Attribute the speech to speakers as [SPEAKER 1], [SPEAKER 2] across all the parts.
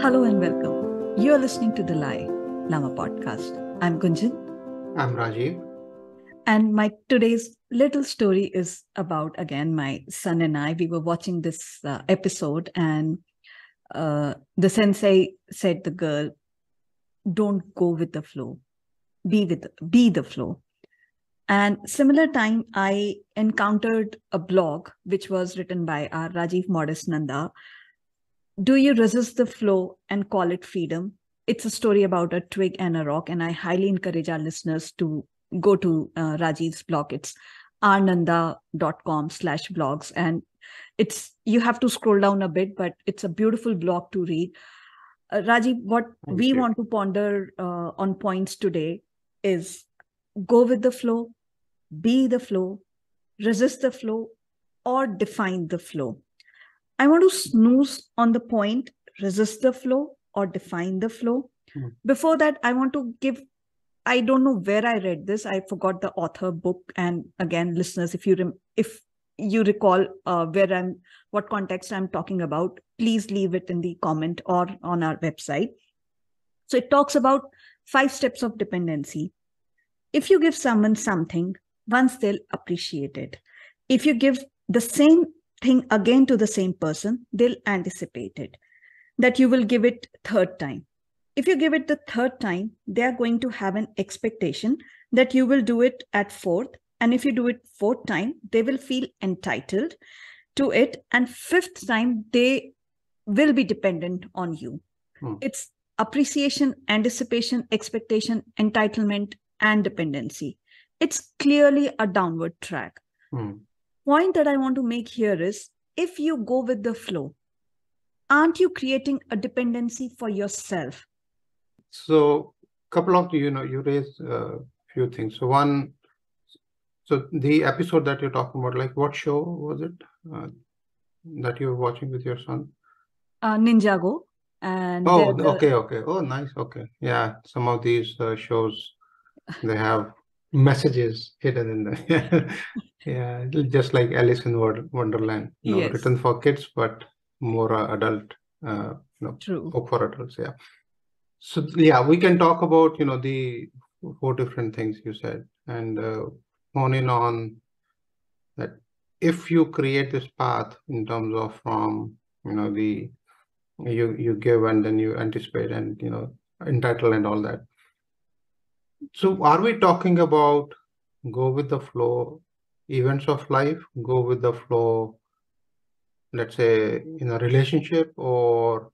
[SPEAKER 1] Hello and welcome. You are listening to the Lama podcast. I'm Gunjan.
[SPEAKER 2] I'm Rajiv.
[SPEAKER 1] And my today's little story is about, again, my son and I. We were watching this episode and the sensei said the girl, don't go with the flow, be the flow. And similar time, I encountered a blog which was written by our Rajiv Modest Nanda. Do you resist the flow and call it freedom? It's a story about a twig and a rock, and I highly encourage our listeners to go to Rajiv's blog. It's rnanda.com/blogs, and you have to scroll down a bit, but it's a beautiful blog to read. Rajiv, what we want to ponder on points today is go with the flow, be the flow, resist the flow, or define the flow. I want to snooze on the point, resist the flow or define the flow. Before that, I want to I don't know where I read this. I forgot the author, book. And again, listeners, if you recall what context I'm talking about, please leave it in the comment or on our website. So it talks about 5 steps of dependency. If you give someone something, once they'll appreciate it. If you give the same thing again to the same person, they'll anticipate it, that you will give it third time. If you give it the third time, they are going to have an expectation that you will do it at fourth. And if you do it fourth time, they will feel entitled to it. And fifth time, they will be dependent on you. It's appreciation, anticipation, expectation, entitlement, and dependency. It's clearly a downward track. Point that I want to make here is, if you go with the flow, aren't you creating a dependency for yourself?
[SPEAKER 2] So, couple of, you raised a few things. So one, so the episode that you're talking about, like what show was it that you were watching with your son?
[SPEAKER 1] Ninjago. And
[SPEAKER 2] okay. Oh, nice. Okay. Yeah. Some of these shows, they have messages hidden in there. Yeah, just like Alice in Wonderland,
[SPEAKER 1] yes,
[SPEAKER 2] written for kids, but more adult,
[SPEAKER 1] True.
[SPEAKER 2] book for adults. Yeah. So yeah, we can talk about the 4 different things you said, and hone in on that. If you create this path in terms of from you give and then you anticipate and entitle and all that. So are we talking about go with the flow events of life, go with the flow, let's say in a relationship or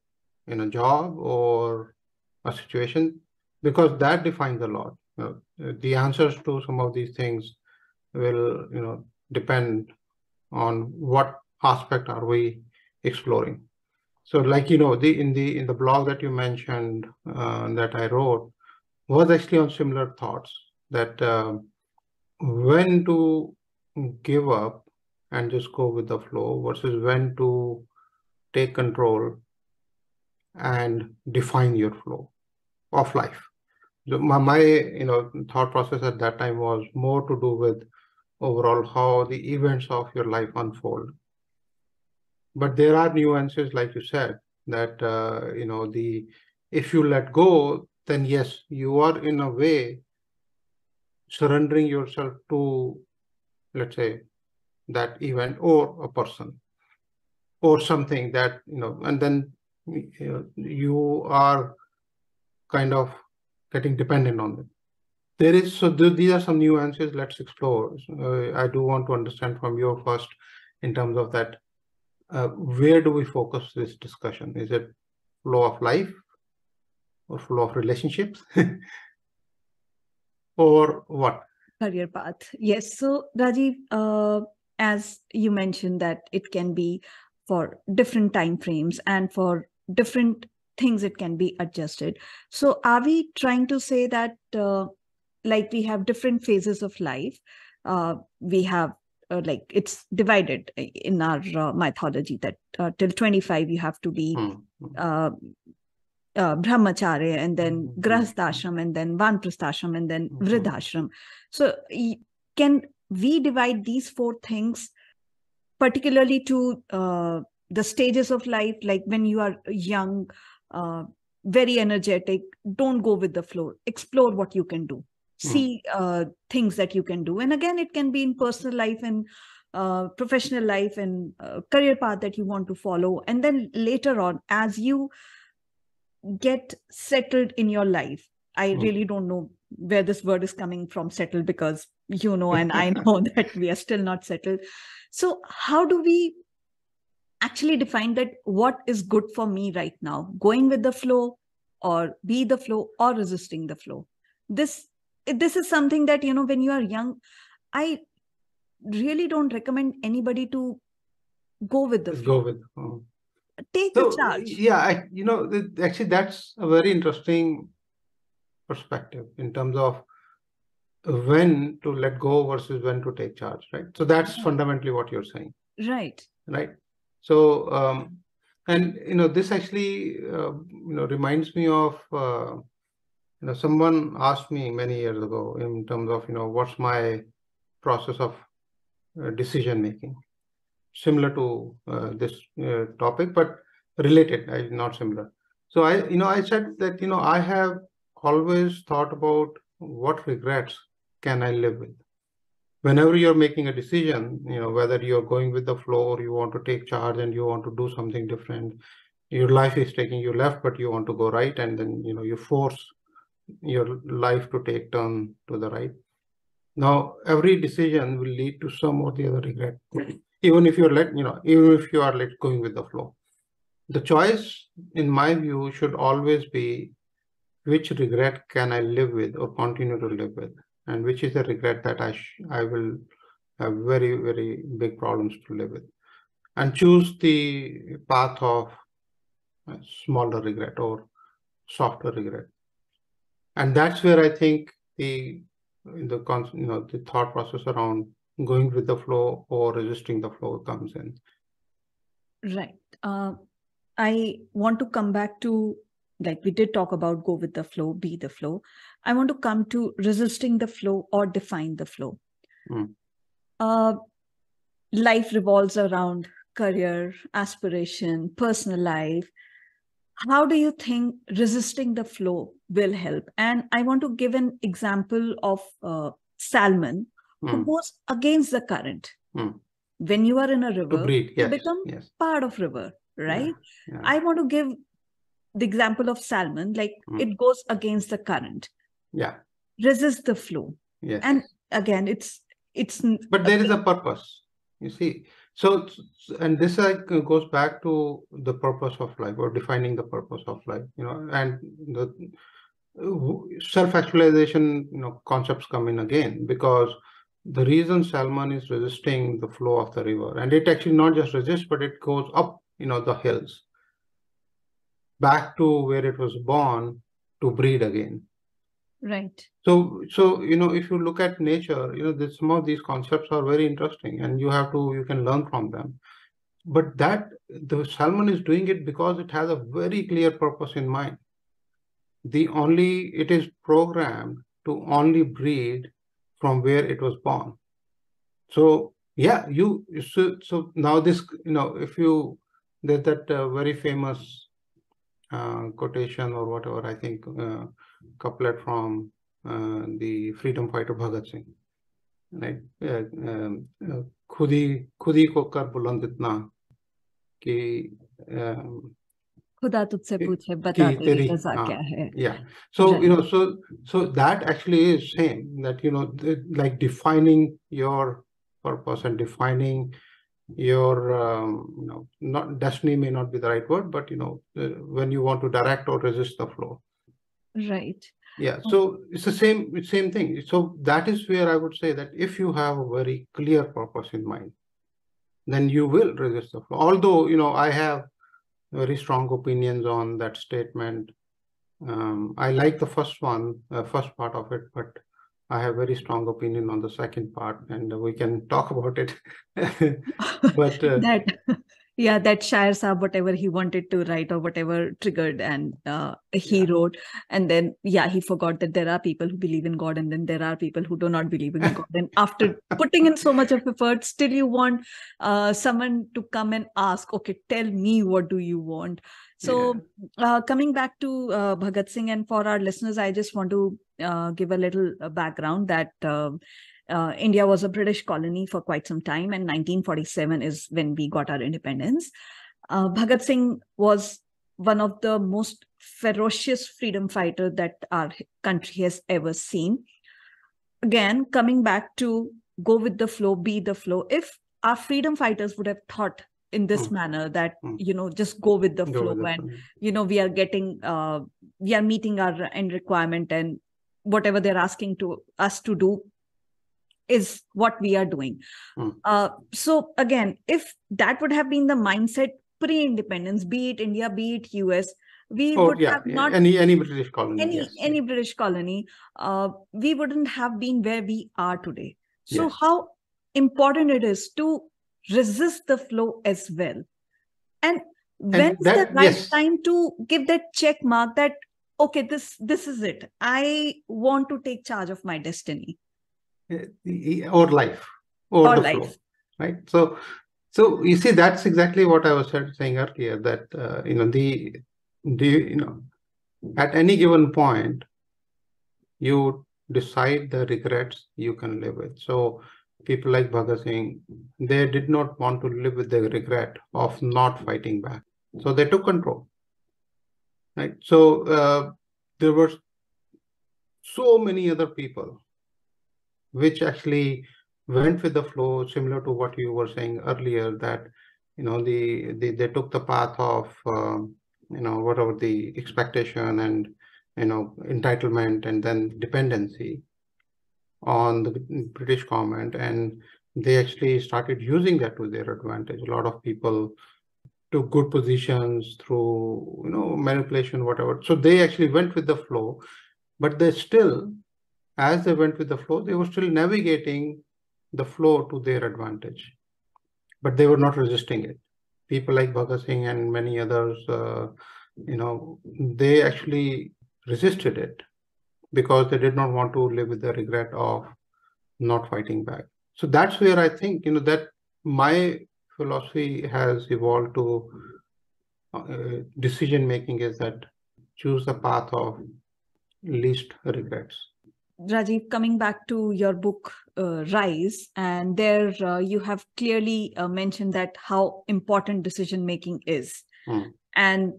[SPEAKER 2] in a job or a situation? Because that defines a lot. The answers to some of these things will depend on what aspect are we exploring. So like in the blog that you mentioned that I wrote was actually on similar thoughts, that when to give up and just go with the flow versus when to take control and define your flow of life. So my thought process at that time was more to do with overall how the events of your life unfold. But there are nuances, like you said, that if you let go, then yes, you are in a way surrendering yourself to, let's say, that event or a person or something that and then you are kind of getting dependent on them. These are some nuances. Let's explore. I do want to understand from you first in terms of that. Where do we focus this discussion? Is it flow of life or flow of relationships or what?
[SPEAKER 1] Career path. Yes. So Rajiv, as you mentioned, that it can be for different time frames and for different things it can be adjusted. So are we trying to say that like we have different phases of life? We have like it's divided in our mythology that till 25 you have to be brahmacharya, and then grahasthashram, and then vanprasthashram, and then vridhashram. So can we divide these 4 things particularly to the stages of life, like when you are young, very energetic. Don't go with the flow. Explore what you can do. See things that you can do. And again, it can be in personal life and professional life and career path that you want to follow. And then later on, as you get settled in your life, I really don't know where this word is coming from, settled, because you know, and I know that we are still not settled. So how do we actually define that what is good for me right now? Going with the flow, or be the flow, or resisting the flow? This is something that, you know, when you are young, I really don't recommend anybody to go with the flow.
[SPEAKER 2] Go with.
[SPEAKER 1] Take the charge.
[SPEAKER 2] Yeah, actually, that's a very interesting perspective in terms of when to let go versus when to take charge, right? So that's fundamentally what you're saying.
[SPEAKER 1] Right.
[SPEAKER 2] Right. So, and this actually, reminds me of, someone asked me many years ago in terms of, what's my process of decision making, similar to this topic, but related, not similar. So I said that, I have always thought about what regrets can I live with. Whenever you're making a decision, whether you're going with the flow or you want to take charge and you want to do something different, your life is taking you left, but you want to go right, and then, you force your life to take turn to the right. Now, every decision will lead to some or the other regret, even if you're even if you are going with the flow. The choice, in my view, should always be which regret can I live with or continue to live with, and which is the regret that I will have very, very big problems to live with, and choose the path of smaller regret or softer regret. And that's where I think the thought process around going with the flow or resisting the flow comes in.
[SPEAKER 1] Right. I want to come back to, like we did talk about, go with the flow, be the flow. I want to come to resisting the flow or define the flow. Life revolves around career, aspiration, personal life. How do you think resisting the flow will help? And I want to give an example of salmon who goes against the current. When you are in a river, you become part of river, right? Yeah. I want to give the example of salmon, like it goes against the current.
[SPEAKER 2] Yeah.
[SPEAKER 1] Resist the flow.
[SPEAKER 2] Yes.
[SPEAKER 1] And again, it's.
[SPEAKER 2] But there is a purpose, you see. So, and this goes back to the purpose of life, or defining the purpose of life, and the self-actualization, concepts come in again, because the reason salmon is resisting the flow of the river, and it actually not just resists, but it goes up, the hills, back to where it was born to breed again.
[SPEAKER 1] Right.
[SPEAKER 2] So if you look at nature, some of these concepts are very interesting, and you can learn from them. But the salmon is doing it because it has a very clear purpose in mind. It is programmed to only breed from where it was born. So yeah, so now this, if there's that very famous quotation or whatever, I think couplet from the freedom fighter Bhagat Singh, right? खुदी को कर बुलंद इतना कि
[SPEAKER 1] खुदा तुझसे पूछे बता तेरी रज़ा क्या है.
[SPEAKER 2] Yeah. So right. so that actually is same, that like defining your purpose and defining your not destiny may not be the right word, but when you want to direct or resist the flow.
[SPEAKER 1] Right.
[SPEAKER 2] Yeah. So it's the same thing. So that is where I would say that if you have a very clear purpose in mind, then you will resist the flow. Although I have very strong opinions on that statement. I like the first part of it, but I have very strong opinion on the second part, and we can talk about it. But
[SPEAKER 1] Yeah, that Shire Saab, whatever he wanted to write or whatever triggered, and he wrote. And then, he forgot that there are people who believe in God, and then there are people who do not believe in God. And after putting in so much of effort, still you want someone to come and ask, okay, tell me, what do you want? So coming back to Bhagat Singh, and for our listeners, I just want to give a little background that India was a British colony for quite some time, and 1947 is when we got our independence. Bhagat Singh was one of the most ferocious freedom fighters that our country has ever seen. Again, coming back to go with the flow, be the flow. If our freedom fighters would have thought in this manner that, just go with the flow, and, we are getting, we are meeting our end requirement, and whatever they're asking to us to do is what we are doing. So again, if that would have been the mindset pre-independence, be it India, be it US, we would have not
[SPEAKER 2] any British colony,
[SPEAKER 1] any British colony, we wouldn't have been where we are today. So how important it is to resist the flow as well. And when's the right time to give that check mark that, okay, this is it. I want to take charge of my destiny.
[SPEAKER 2] Or life, or the flow, right? So you see, that's exactly what I was saying earlier, that at any given point, you decide the regrets you can live with. So people like Bhagat Singh, they did not want to live with the regret of not fighting back. So they took control, right? So there were so many other people which actually went with the flow, similar to what you were saying earlier, that they took the path of whatever the expectation and entitlement and then dependency on the British government, and they actually started using that to their advantage. A lot of people took good positions through manipulation, whatever. So they actually went with the flow, but they still, as they went with the flow, they were still navigating the flow to their advantage, but they were not resisting it. People like Bhagat Singh and many others, they actually resisted it because they did not want to live with the regret of not fighting back. So that's where I think, that my philosophy has evolved to decision making is that choose the path of least regrets.
[SPEAKER 1] Rajiv, coming back to your book, Rise, and there you have clearly mentioned that how important decision making is. And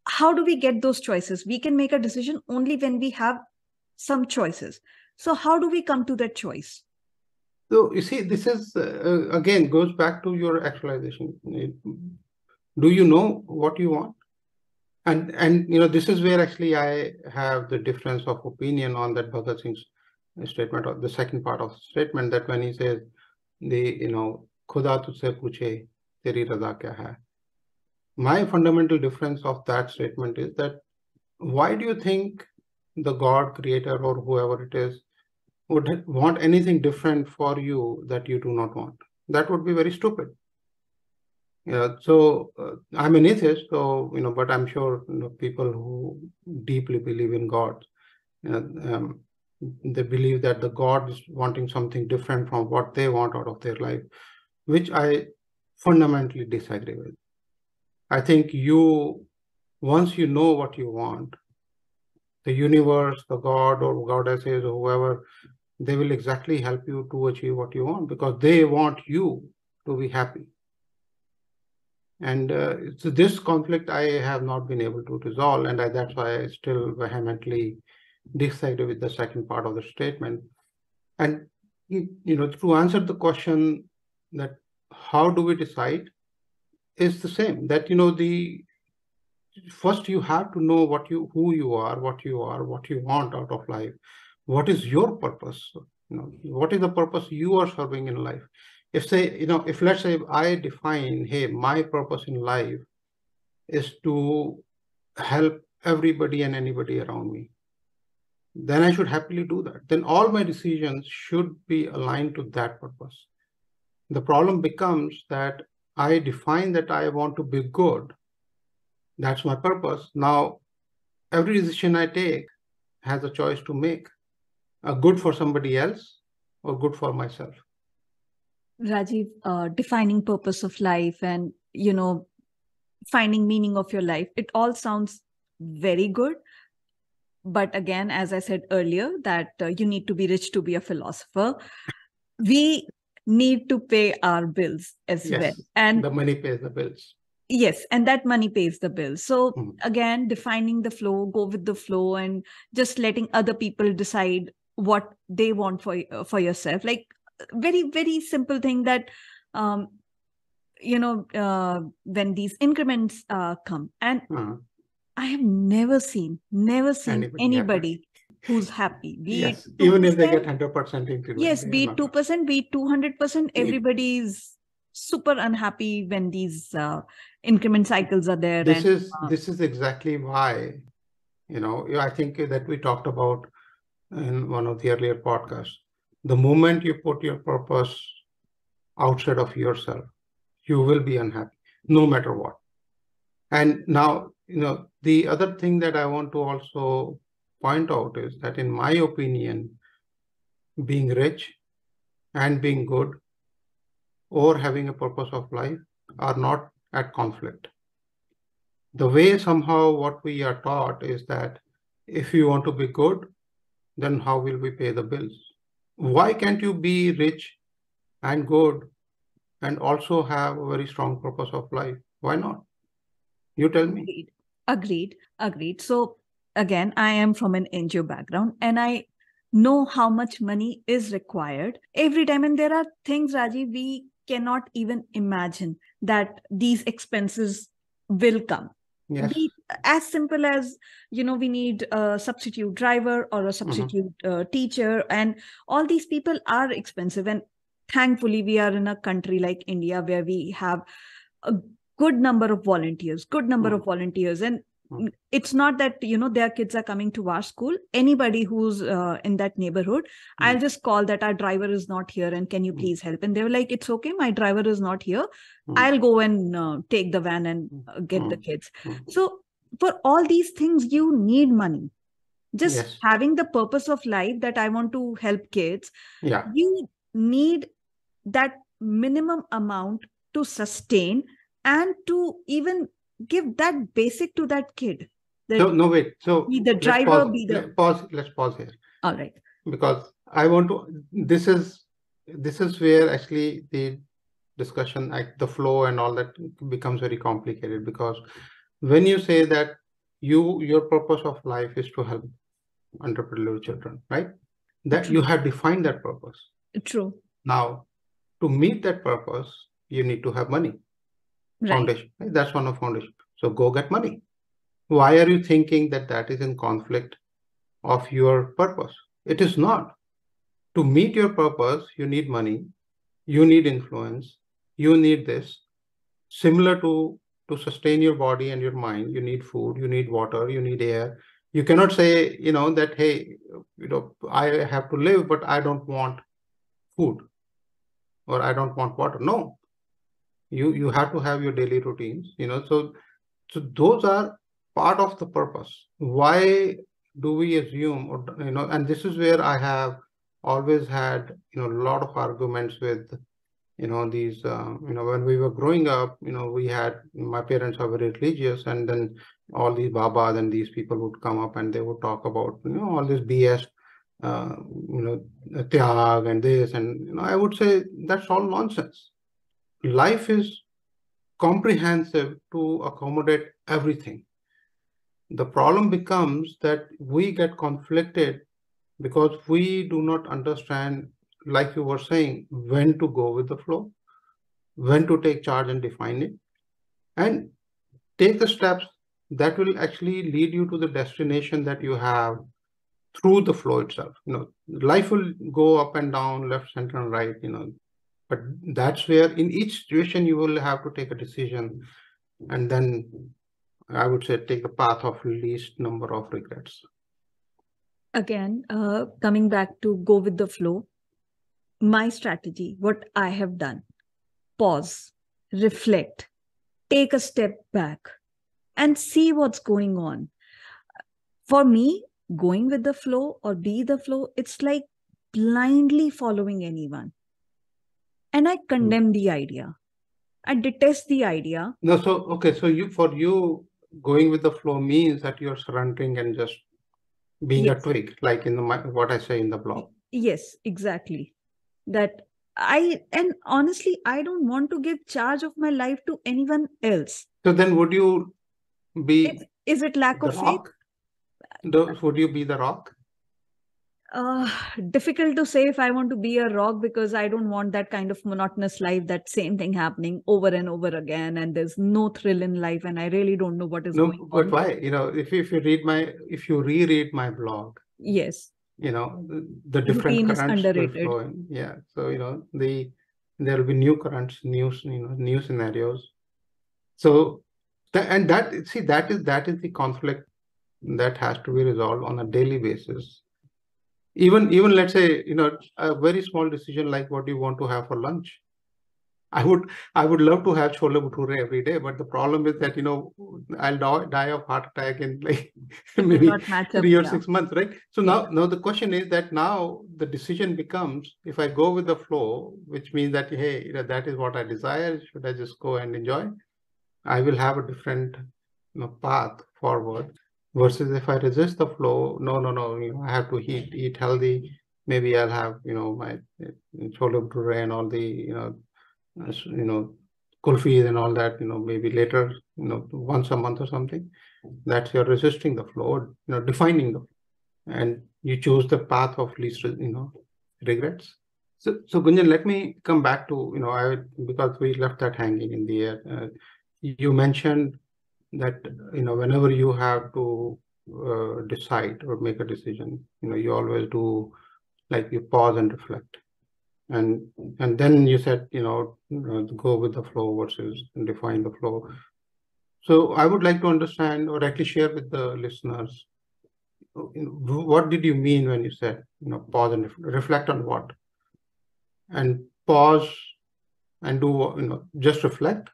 [SPEAKER 1] how do we get those choices? We can make a decision only when we have some choices. So how do we come to that choice?
[SPEAKER 2] So you see, this is, again, goes back to your actualization. Do you know what you want? And this is where actually I have the difference of opinion on that Bhagat Singh's statement, or the second part of the statement, that when he says, Khuda tujhse puche, teri raza kya hai? My fundamental difference of that statement is that, why do you think the God, creator, or whoever it is, would want anything different for you that you do not want? That would be very stupid. So I'm an atheist, so but I'm sure people who deeply believe in God, they believe that the God is wanting something different from what they want out of their life, which I fundamentally disagree with. I think once you know what you want, the universe, the God or goddesses or whoever, they will exactly help you to achieve what you want, because they want you to be happy. And so this conflict I have not been able to resolve, and that's why I still vehemently disagree with the second part of the statement. And to answer the question that how do we decide, is the same. That first you have to know who you are, what you want out of life. What is your purpose? What is the purpose you are serving in life? If let's say I define, hey, my purpose in life is to help everybody and anybody around me, then I should happily do that. Then all my decisions should be aligned to that purpose. The problem becomes that I define that I want to be good. That's my purpose. Now, every decision I take has a choice to make, good for somebody else or good for myself.
[SPEAKER 1] Rajiv, defining purpose of life and, finding meaning of your life, it all sounds very good. But again, as I said earlier, that you need to be rich to be a philosopher. We need to pay our bills as well.
[SPEAKER 2] Yes,
[SPEAKER 1] And
[SPEAKER 2] the money pays the bills.
[SPEAKER 1] yes, and that money pays the bills. So
[SPEAKER 2] Mhm.
[SPEAKER 1] again, defining the flow, go with the flow, and just letting other people decide what they want for yourself. Like very, very simple thing that, um, when these increments come, and
[SPEAKER 2] Uh,
[SPEAKER 1] I have never seen
[SPEAKER 2] Anybody happy?
[SPEAKER 1] anybody who's happy. Be it
[SPEAKER 2] Yes, even if they get
[SPEAKER 1] 2%,
[SPEAKER 2] 100% increment,
[SPEAKER 1] yes,
[SPEAKER 2] they are
[SPEAKER 1] be it
[SPEAKER 2] not.
[SPEAKER 1] 2%, be it 200%,
[SPEAKER 2] It-
[SPEAKER 1] everybody's super unhappy when these increment cycles are there.
[SPEAKER 2] This
[SPEAKER 1] And
[SPEAKER 2] is exactly why, I think that we talked about in one of the earlier podcasts. The moment you put your purpose outside of yourself, you will be unhappy, no matter what. And now, the other thing that I want to also point out is that, in my opinion, being rich and being good or having a purpose of life are not at conflict. The way somehow what we are taught is that if you want to be good, then how will we pay the bills? Why can't you be rich and good and also have a very strong purpose of life? Why not? You tell me.
[SPEAKER 1] agreed. So again, I am from an NGO background, and I know how much money is required every time. And there are things, Rajiv, we cannot even imagine that these expenses will come.
[SPEAKER 2] Yes.
[SPEAKER 1] Be as simple as, we need a substitute driver or a substitute teacher, and all these people are expensive. And thankfully, we are in a country like India where we have a good number of volunteers, and it's not that, their kids are coming to our school. Anybody who's in that neighborhood, I'll just call that our driver is not here, and can you please help? And they were like, it's okay, my driver is not here, I'll go and take the van and get the kids. So for all these things, you need money. Just
[SPEAKER 2] Yes.
[SPEAKER 1] having the purpose of life that I want to help kids,
[SPEAKER 2] Yeah.
[SPEAKER 1] you need that minimum amount to sustain and to even give that basic to that kid.
[SPEAKER 2] So no, wait. So
[SPEAKER 1] Be the
[SPEAKER 2] let's
[SPEAKER 1] driver,
[SPEAKER 2] pause.
[SPEAKER 1] be the.
[SPEAKER 2] Let's pause here,
[SPEAKER 1] All right.
[SPEAKER 2] because I want to. This is where actually the discussion, like the flow and all that, becomes very complicated, because when you say that your purpose of life is to help underprivileged children, right? That
[SPEAKER 1] True.
[SPEAKER 2] you have defined that purpose.
[SPEAKER 1] True.
[SPEAKER 2] Now, to meet that purpose, you need to have money.
[SPEAKER 1] Right.
[SPEAKER 2] Foundation. Right? That's one of foundation. So go get money. Why are you thinking that that is in conflict of your purpose? It is not. To meet your purpose, you need money, you need influence, you need this. Similar to sustain your body and your mind, you need food, you need water, you need air. You cannot say, that, hey, I have to live, but I don't want food or I don't want water. No, you have to have your daily routines, so those are part of the purpose. Why do we assume, or and this is where I have always had a lot of arguments with these when we were growing up, we had, my parents are very religious, and then all these babas and these people would come up and they would talk about all this BS, uh, tyag and this, and I would say that's all nonsense. Life is comprehensive to accommodate everything. The problem becomes that we get conflicted because we do not understand, like you were saying, when to go with the flow, when to take charge and define it, and take the steps that will actually lead you to the destination that you have through the flow itself. Life will go up and down, left, center, and right, but that's where in each situation you will have to take a decision, and then I would say take the path of least number of regrets.
[SPEAKER 1] Again, coming back to go with the flow, my strategy, what I have done, pause. reflect, take a step back, and see what's going on. For me, going with the flow or be the flow, it's like blindly following anyone. And I condemn the idea. I detest the idea.
[SPEAKER 2] No, so okay, so for you, going with the flow means that you're surrendering and just being a twig, like in what I say in the blog.
[SPEAKER 1] Yes, exactly. And honestly, I don't want to give charge of my life to anyone else.
[SPEAKER 2] So then would you be
[SPEAKER 1] Is it lack
[SPEAKER 2] the
[SPEAKER 1] of faith?
[SPEAKER 2] rock? Would you be the rock?
[SPEAKER 1] Difficult to say if I want to be a rock, because I don't want that kind of monotonous life, that same thing happening over and over again, and there's no thrill in life, and I really don't know what is going on.
[SPEAKER 2] But why? If you reread my blog,
[SPEAKER 1] yes,
[SPEAKER 2] the different
[SPEAKER 1] routine is
[SPEAKER 2] currents
[SPEAKER 1] underrated.
[SPEAKER 2] will flow in. Yeah, so there will be new currents, new scenarios. So that is the conflict that has to be resolved on a daily basis. Even let's say, a very small decision like what you want to have for lunch. I would love to have chole bhature every day, but the problem is that I'll die of heart attack in like maybe 3 or 6 months, right? So now the question is that now the decision becomes, if I go with the flow, which means that hey, that is what I desire, should I just go and enjoy? I will have a different path forward. Versus if I resist the flow, no, I have to eat healthy. Maybe I'll have my chole bhature and all the kulfis and all that, maybe later, once a month or something. That's you're resisting the flow, defining the flow, and you choose the path of least, regrets. So Gunjan, let me come back to, because we left that hanging in the air. You mentioned that, whenever you have to decide or make a decision, you always do, like, you pause and reflect. And then you said, go with the flow versus define the flow. So I would like to understand, or actually share with the listeners, what did you mean when you said, pause and reflect on what? And pause and do, just reflect,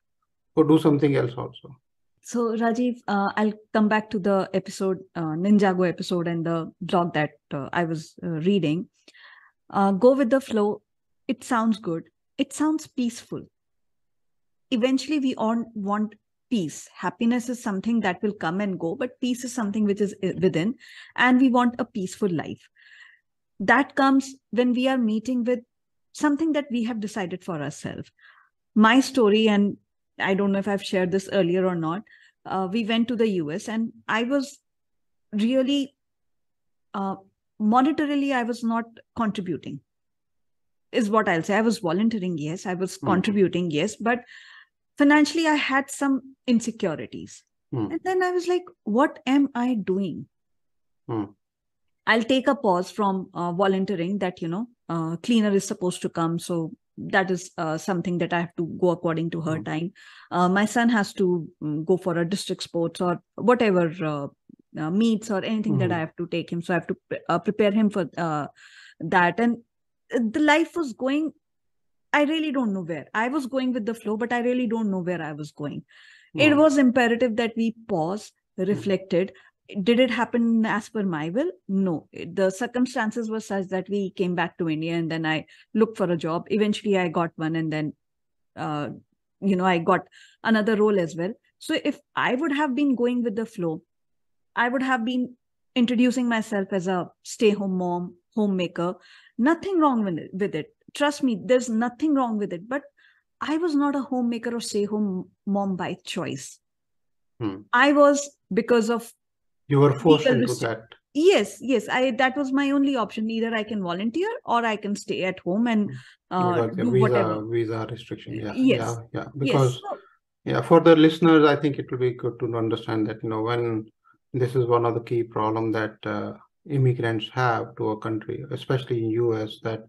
[SPEAKER 2] or do something else also?
[SPEAKER 1] So Rajiv, I'll come back to the episode, Ninjago episode, and the blog that I was reading. Go with the flow. It sounds good. It sounds peaceful. Eventually, we all want peace. Happiness is something that will come and go, but peace is something which is within, and we want a peaceful life. That comes when we are meeting with something that we have decided for ourselves. My story, and I don't know if I've shared this earlier or not, we went to the US, and I was really, monetarily, I was not contributing, is what I'll say. I was volunteering, yes. I was contributing, yes. But financially, I had some insecurities. And then I was like, what am I doing? I'll take a pause from volunteering, that, cleaner is supposed to come. So that is something that I have to go according to her time. My son has to go for a district sports or whatever meets or anything that I have to take him. So I have to prepare him for that. And the life was going, I really don't know where. I was going with the flow, but I really don't know where I was going. It was imperative that we pause, reflected. Did it happen as per my will? No. The circumstances were such that we came back to India, and then I looked for a job. Eventually, I got one, and then, I got another role as well. So if I would have been going with the flow, I would have been introducing myself as a stay-home mom, homemaker. Nothing wrong with it. Trust me, there's nothing wrong with it. But I was not a homemaker or stay-home mom by choice. I was because of...
[SPEAKER 2] You were forced into that.
[SPEAKER 1] Yes. That was my only option. Either I can volunteer or I can stay at home and do whatever.
[SPEAKER 2] Visa restriction. Yeah.
[SPEAKER 1] Yes.
[SPEAKER 2] Yeah. Because for the listeners, I think it will be good to understand that, when this is one of the key problems that immigrants have to a country, especially in US, that,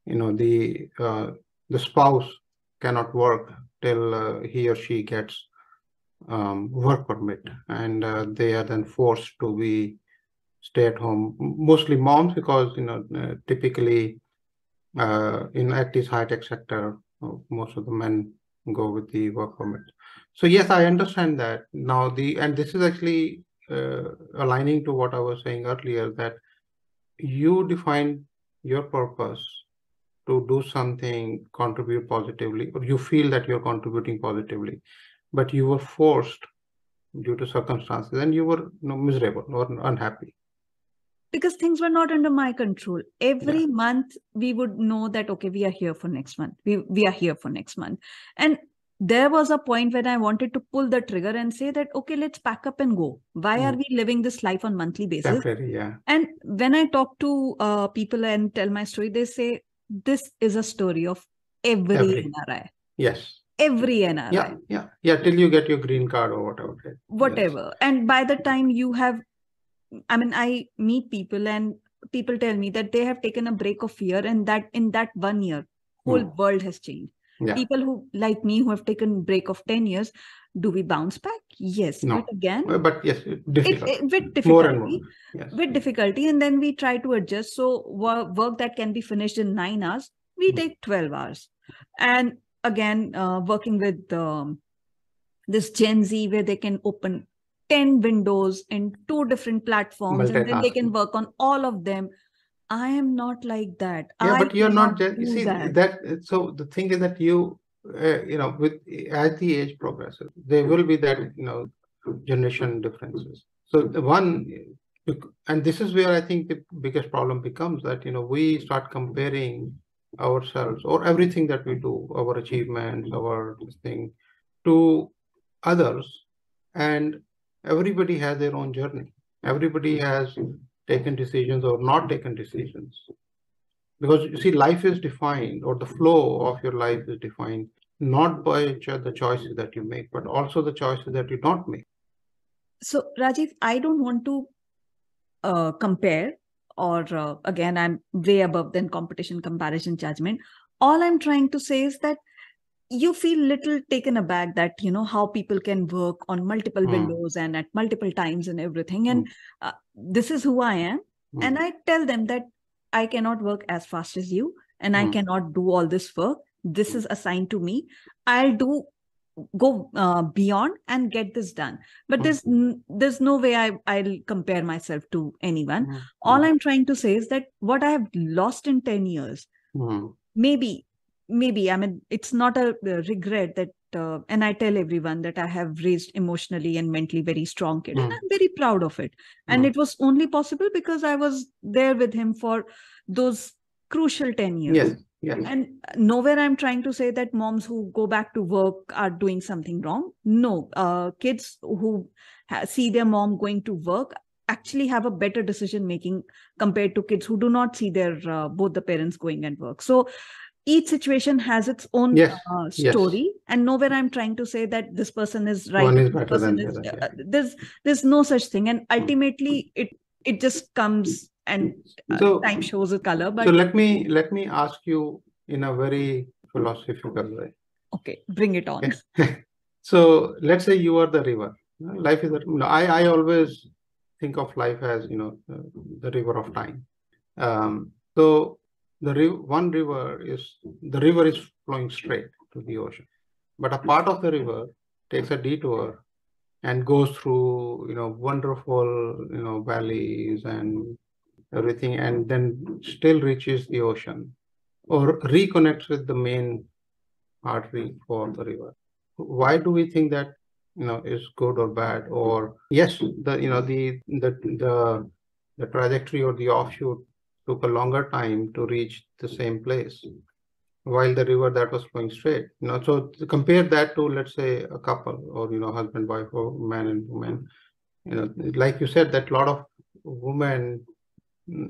[SPEAKER 2] the spouse cannot work till he or she gets work permit, and they are then forced to be stay at home, mostly moms, because typically in at this high-tech sector, most of the men go with the work permit. So yes, I understand that now. And this is actually aligning to what I was saying earlier, that you define your purpose to do something, contribute positively, or you feel that you're contributing positively, but you were forced due to circumstances, and you were miserable or unhappy.
[SPEAKER 1] Because things were not under my control. Every month we would know that, okay, we are here for next month. We are here for next month. And there was a point when I wanted to pull the trigger and say that, okay, let's pack up and go. Why are we living this life on monthly basis?
[SPEAKER 2] Definitely, yeah.
[SPEAKER 1] And when I talk to people and tell my story, they say, this is a story of every NRI.
[SPEAKER 2] Yes.
[SPEAKER 1] Every NRI.
[SPEAKER 2] Yeah, till you get your green card or whatever.
[SPEAKER 1] Whatever. Yes. And by the time you have, I meet people and people tell me that they have taken a break of fear, and that in that 1 year, whole world has changed. Yeah. People who, like me, who have taken break of 10 years, do we bounce back? Yes. No. But again,
[SPEAKER 2] yes, difficult.
[SPEAKER 1] With difficulty.
[SPEAKER 2] More and more. Yes.
[SPEAKER 1] With difficulty. And then we try to adjust. So work that can be finished in 9 hours, we take 12 hours. And again, working with this Gen Z, where they can open 10 windows in 2 different platforms, and then they can work on all of them. I am not like that.
[SPEAKER 2] Yeah, but you're not just, see that. So the thing is that you, with as the age progresses, there will be that, generation differences. So the one, and this is where I think the biggest problem becomes, that, we start comparing ourselves or everything that we do, our achievements, our thing, to others, and everybody has their own journey. Everybody has taken decisions or not taken decisions. Because you see, life is defined, or the flow of your life is defined, not by the choices that you make, but also the choices that you don't make.
[SPEAKER 1] So, Rajiv, I don't want to compare, or again, I'm way above than competition, comparison, judgment. All I'm trying to say is that you feel little taken aback that, how people can work on multiple windows and at multiple times and everything. And this is who I am. And I tell them that I cannot work as fast as you, and I cannot do all this work. This is assigned to me. I'll go beyond and get this done. But there's no way I'll compare myself to anyone. All I'm trying to say is that what I have lost in 10 years, maybe, it's not a regret that, and I tell everyone that I have raised emotionally and mentally very strong kid, and I'm very proud of it. And it was only possible because I was there with him for those crucial 10 years.
[SPEAKER 2] Yes. Yes.
[SPEAKER 1] And nowhere I'm trying to say that moms who go back to work are doing something wrong. No, kids who see their mom going to work actually have a better decision making compared to kids who do not see their both the parents going and work. So each situation has its own story, and nowhere I'm trying to say that this person is right.
[SPEAKER 2] One is better than the other.
[SPEAKER 1] There's no such thing, and ultimately it just comes, and time shows a color. But
[SPEAKER 2] so let me ask you in a very philosophical way.
[SPEAKER 1] Okay, bring it on.
[SPEAKER 2] So let's say you are the river. Life is I always think of life as the river of time. So the river is flowing straight to the ocean, but a part of the river takes a detour and goes through wonderful valleys and everything, and then still reaches the ocean or reconnects with the main artery for the river. Why do we think that is good or bad? Or yes, the trajectory or the offshoot took a longer time to reach the same place, while the river that was flowing straight. So compare that to, let's say, a couple, or husband, wife, or man and woman. Like you said, that a lot of women,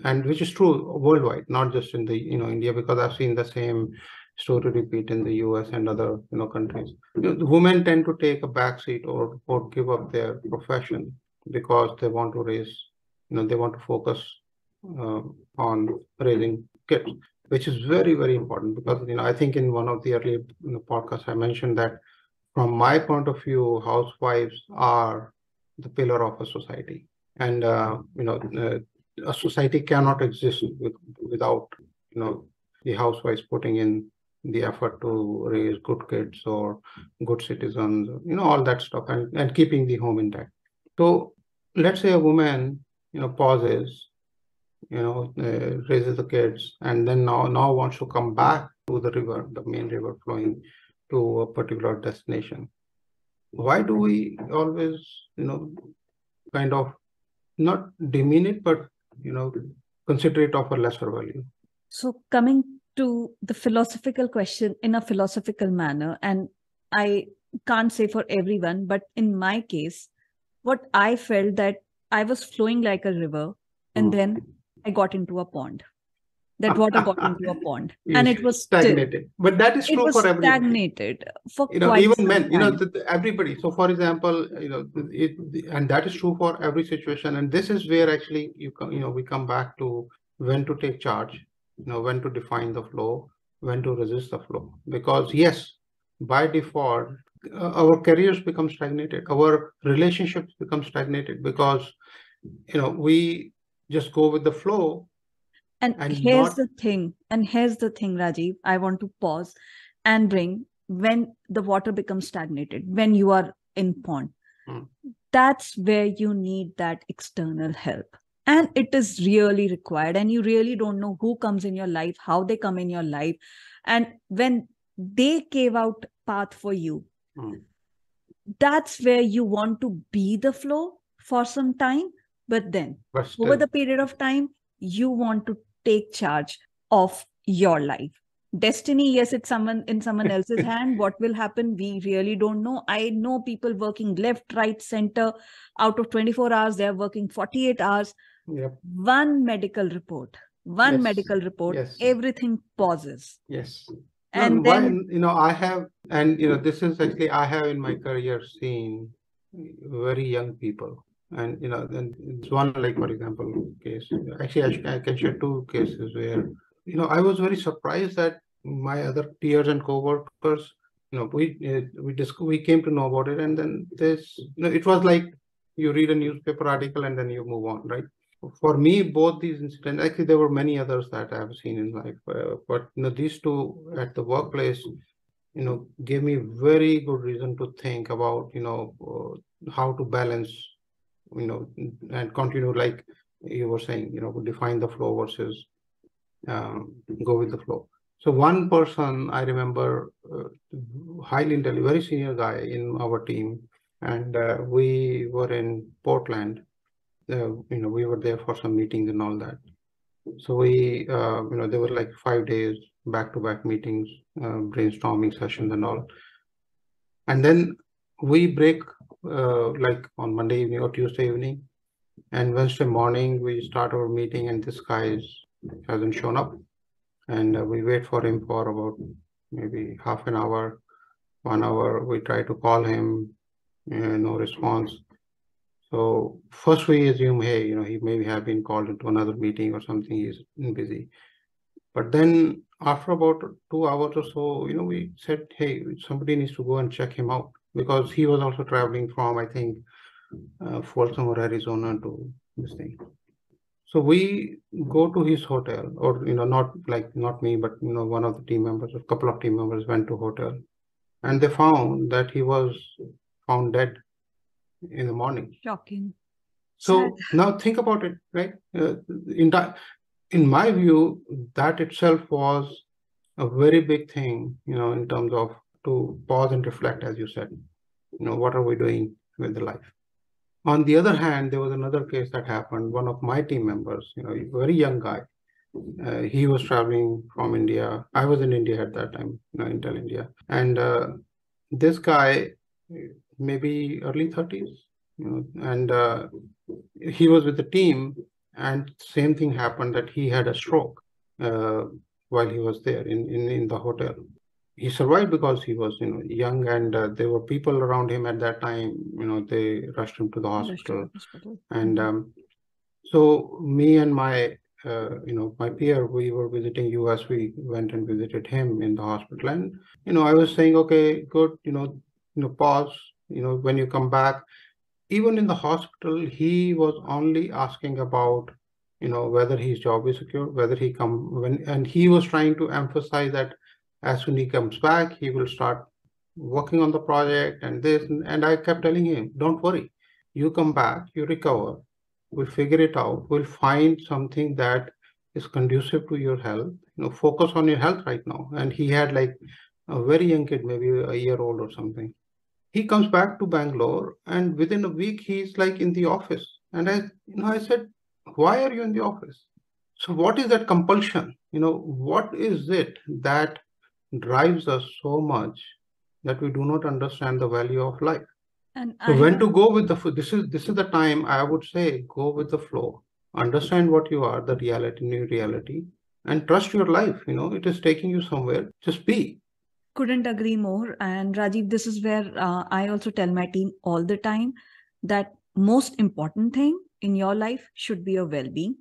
[SPEAKER 2] and which is true worldwide, not just in the India, because I've seen the same story repeat in the US and other countries. The women tend to take a backseat or give up their profession because they want to raise, they want to focus on raising kids, which is very, very important, because I think in one of the earlier podcasts I mentioned that from my point of view, housewives are the pillar of a society, and a society cannot exist without the housewives putting in the effort to raise good kids or good citizens, all that stuff, and keeping the home intact. So let's say a woman, pauses, raises the kids, and then now wants to come back to the river, the main river flowing to a particular destination. Why do we always, kind of not demean it, but, consider it of a lesser value?
[SPEAKER 1] So coming to the philosophical question in a philosophical manner, and I can't say for everyone, but in my case, what I felt that I was flowing like a river, and then I got into a pond. That water got into a pond, and it was
[SPEAKER 2] stagnated.
[SPEAKER 1] still,
[SPEAKER 2] but that is true for everybody.
[SPEAKER 1] Stagnated for quite
[SPEAKER 2] even
[SPEAKER 1] some
[SPEAKER 2] men,
[SPEAKER 1] time.
[SPEAKER 2] Everybody. So, for example, and that is true for every situation. And this is where actually we come back to when to take charge, when to define the flow, when to resist the flow. Because yes, by default, our careers become stagnated, our relationships become stagnated because we just go with the flow.
[SPEAKER 1] And here's the thing, Rajiv, I want to pause and bring, when the water becomes stagnated, when you are in pond, that's where you need that external help. And it is really required. And you really don't know who comes in your life, how they come in your life. And when they cave out path for you, that's where you want to be the flow for some time. But then over the period of time, you want to take charge of your life. Destiny, yes, it's in someone else's hand. What will happen, we really don't know. I know people working left, right, center. Out of 24 hours, they're working 48 hours.
[SPEAKER 2] Yep.
[SPEAKER 1] One medical report, yes. Everything pauses.
[SPEAKER 2] Yes.
[SPEAKER 1] And then,
[SPEAKER 2] I have, and this is actually, I have in my career seen very young people. And, then it's one, like, for example, case. Actually, I can share two cases where, I was very surprised that my other peers and co-workers, we came to know about it. And then this, it was like you read a newspaper article and then you move on, right? For me, both these incidents, actually, there were many others that I have seen in life, but these two at the workplace, gave me very good reason to think about, how to balance, and continue, like you were saying, define the flow versus go with the flow. So one person I remember, highly intelligent, very senior guy in our team, and we were in Portland. We were there for some meetings and all that. So we, there were like 5 days back-to-back meetings, brainstorming sessions and all. And then we break like on Monday evening or Tuesday evening, and Wednesday morning we start our meeting, and this guy hasn't shown up, and we wait for him for about maybe half an hour, 1 hour. We try to call him, no response. So first we assume, hey, he may have been called into another meeting or something, he's busy. But then after about 2 hours or so, we said, hey, somebody needs to go and check him out, because he was also traveling from, I think, Folsom or Arizona to this thing. So we go to his hotel, or, not me, but, one of the team members, a couple of team members went to hotel, and they found that he was found dead in the morning.
[SPEAKER 1] Shocking.
[SPEAKER 2] So now think about it, right? In my view, that itself was a very big thing, in terms of to pause and reflect, as you said, what are we doing with the life? On the other hand, there was another case that happened. One of my team members, a very young guy, he was traveling from India. I was in India at that time, Intel India. And this guy, maybe early 30s, and he was with the team, and same thing happened, that he had a stroke while he was there in the hotel. He survived because he was, young, and there were people around him at that time. They rushed him to the hospital. And so me and my, my peer, we were visiting US. We went and visited him in the hospital, and I was saying, okay, good, pause. When you come back, even in the hospital, he was only asking about, whether his job is secure, whether he and he was trying to emphasize that As soon as he comes back, he will start working on the project and this. And I kept telling him, don't worry, you come back, you recover, we'll figure it out, we'll find something that is conducive to your health, focus on your health right now. And he had like a very young kid, maybe a year old or something. He comes back to Bangalore, and within a week he's like in the office. And I said, why are you in the office? So what is that compulsion? What is it that drives us so much that we do not understand the value of life?
[SPEAKER 1] And
[SPEAKER 2] so when to go with the flow? This is the time I would say, go with the flow. Understand what you are, the reality, new reality, and trust your life. It is taking you somewhere. Just be.
[SPEAKER 1] Couldn't agree more. And Rajiv, this is where I also tell my team all the time that most important thing in your life should be your well-being.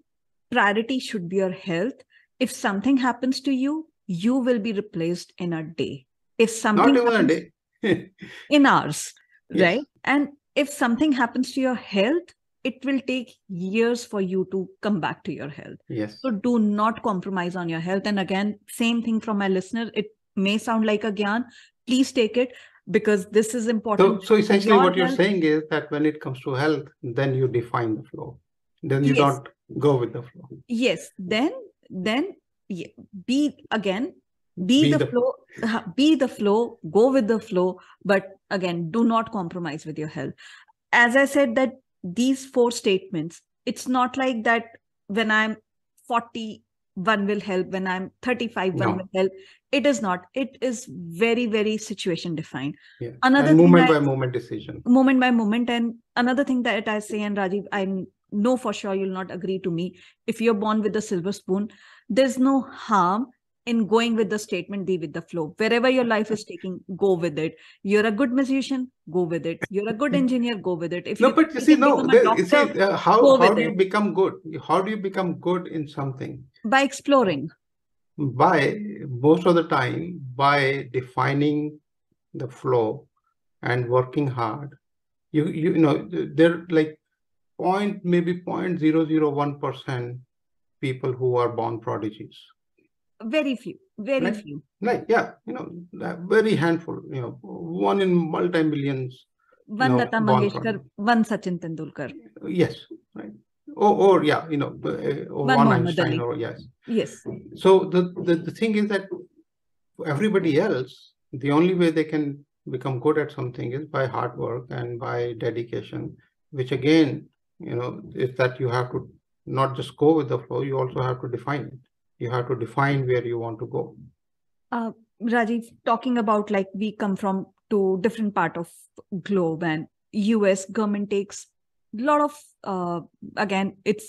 [SPEAKER 1] Priority should be your health. If something happens to you, you will be replaced in a day. If something
[SPEAKER 2] not even
[SPEAKER 1] happens,
[SPEAKER 2] a day.
[SPEAKER 1] in hours,
[SPEAKER 2] Yes.
[SPEAKER 1] right? And if something happens to your health, it will take years for you to come back to your health.
[SPEAKER 2] Yes.
[SPEAKER 1] So do not compromise on your health. And again, same thing from my listener. It may sound like a gyan. Please take it, because this is important.
[SPEAKER 2] So essentially
[SPEAKER 1] Your
[SPEAKER 2] what you're
[SPEAKER 1] health-
[SPEAKER 2] saying is that when it comes to health, then you define the flow. Then you
[SPEAKER 1] Yes.
[SPEAKER 2] don't go with the flow.
[SPEAKER 1] Yes. Then be the flow, be the flow, go with the flow. But again, do not compromise with your health. As I said, that these 4 statements, it's not like that when I'm 40, one will help. When I'm 35,
[SPEAKER 2] No.
[SPEAKER 1] one will help. It is not. It is very, very situation defined.
[SPEAKER 2] Yeah.
[SPEAKER 1] Another
[SPEAKER 2] and
[SPEAKER 1] thing
[SPEAKER 2] moment by moment decision.
[SPEAKER 1] Moment by moment. And another thing that I say, and Rajiv, I know for sure you'll not agree to me. If you're born with a silver spoon, there's no harm in going with the statement, be with the flow. Wherever your life is taking, go with it. You're a good musician, go with it. You're a good engineer, go with it. If
[SPEAKER 2] No,
[SPEAKER 1] you
[SPEAKER 2] but you see,
[SPEAKER 1] become a doctor,
[SPEAKER 2] how do you become good? How do you become good in something?
[SPEAKER 1] By exploring.
[SPEAKER 2] By most of the time, by defining the flow and working hard. They're like maybe 0.001% people who are born prodigies.
[SPEAKER 1] Very few, very
[SPEAKER 2] Right?
[SPEAKER 1] few.
[SPEAKER 2] Like, yeah, very handful, one in multi-millions.
[SPEAKER 1] One Lata Mangeshkar, one Sachin Tendulkar.
[SPEAKER 2] Yes, right. Or yeah, or one Einstein, or yes.
[SPEAKER 1] Yes.
[SPEAKER 2] So the thing is that everybody else, the only way they can become good at something is by hard work and by dedication, which again, is that you have to not just go with the flow, you also have to define it. You have to define where you want to go.
[SPEAKER 1] Rajiv, talking about like we come from two different part of globe, and US government takes a lot of, again, it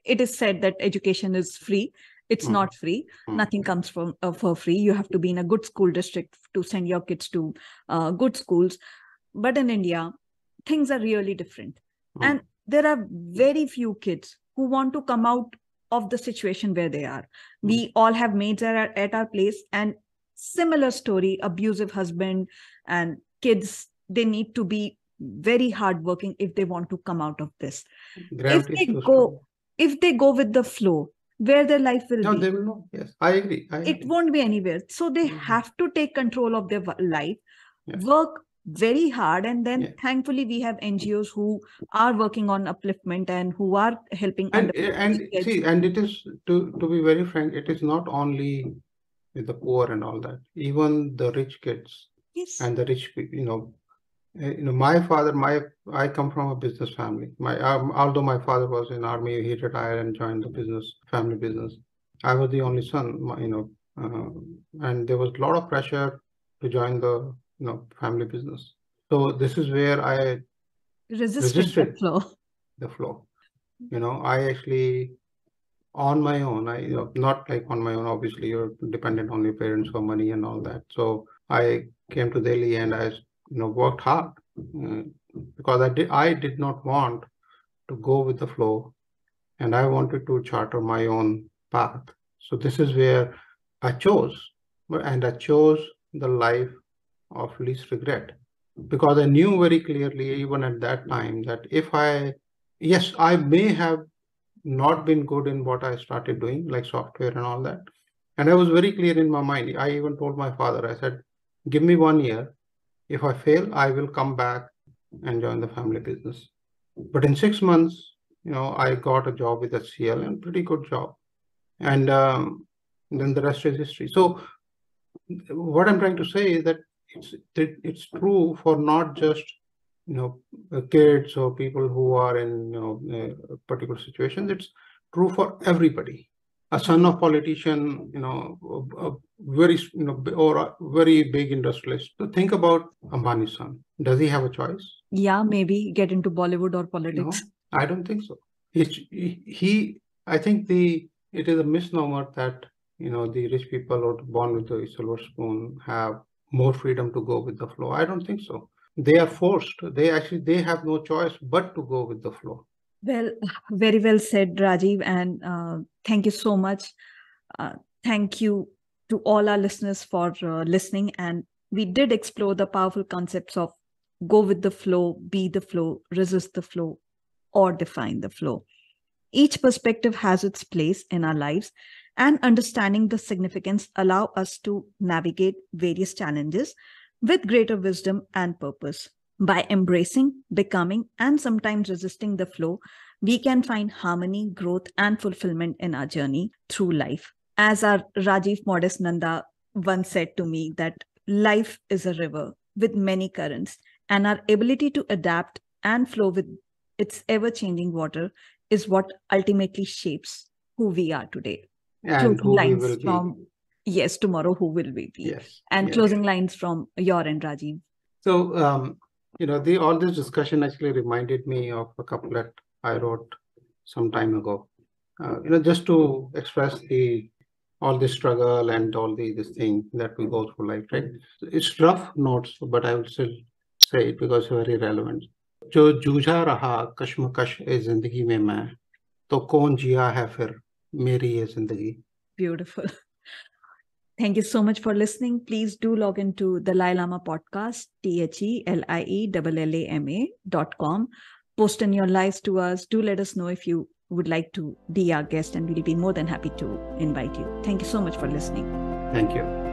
[SPEAKER 1] is said that education is free. It's not free. Nothing comes from for free. You have to be in a good school district to send your kids to good schools. But in India, things are really different. And there are very few kids who want to come out of the situation where they are. We all have maids at our place, and similar story, abusive husband and kids, they need to be very hardworking if they want to come out of this. If they go with the flow, where their life will be.
[SPEAKER 2] They will know. Yes, I agree.
[SPEAKER 1] It won't be anywhere. So they have to take control of their life, work very hard, and then thankfully we have NGOs who are working on upliftment and who are helping.
[SPEAKER 2] And it is, to be very frank, it is not only with the poor and all that. Even the rich kids and the rich people, my father, I come from a business family. Although my father was in army, he retired and joined the family business. I was the only son, and there was a lot of pressure to join the family business. So this is where I resisted the flow. I actually, on my own, not like on my own, obviously you're dependent on your parents for money and all that. So I came to Delhi and I worked hard because I did not want to go with the flow, and I wanted to charter my own path. So this is where I chose, and I chose the life of least regret, because I knew very clearly, even at that time, that I may have not been good in what I started doing, like software and all that, And I was very clear in my mind. I even told my father, I said, give me 1 year. If I fail, I will come back and join the family business. But in 6 months, I got a job with HCL, and pretty good job. And then the rest is history. So what I'm trying to say is that it's true for not just kids or people who are in particular situations. It's true for everybody. A son of politician, a very or a very big industrialist. So think about Ambani's son. Does he have a choice?
[SPEAKER 1] Yeah, maybe get into Bollywood or politics.
[SPEAKER 2] No, I don't think so. I think it is a misnomer that the rich people who are born with a silver spoon have more freedom to go with the flow. I don't think so. They are forced. They have no choice but to go with the flow.
[SPEAKER 1] Well, very well said, Rajiv, and thank you so much. Thank you to all our listeners for listening. And we did explore the powerful concepts of go with the flow, be the flow, resist the flow, or define the flow. Each perspective has its place in our lives, and understanding the significance allow us to navigate various challenges with greater wisdom and purpose. By embracing, becoming, and sometimes resisting the flow, we can find harmony, growth, and fulfillment in our journey through life. As our Rajiv Modest Nanda once said to me, that life is a river with many currents, and our ability to adapt and flow with its ever-changing water is what ultimately shapes who we are today.
[SPEAKER 2] And who we will be.
[SPEAKER 1] Yes, tomorrow who will we be?
[SPEAKER 2] Yes.
[SPEAKER 1] And yes. Closing lines from your end, Rajiv.
[SPEAKER 2] So, all this discussion actually reminded me of a couplet I wrote some time ago. Just to express all the struggle and all this thing that we go through life, right? It's rough notes, but I will still say it because it's very relevant. जो जूझा रहा कश्मकश ए जिंदगी में मैं तो कौन जिया है फिर मेरी ये जिंदगी.
[SPEAKER 1] Beautiful. Thank you so much for listening. Please do log into the Dalai Lama podcast, THELIELLAMA.com. Post in your lives to us. Do let us know if you would like to be our guest, and we'll be more than happy to invite you. Thank you so much for listening.
[SPEAKER 2] Thank you.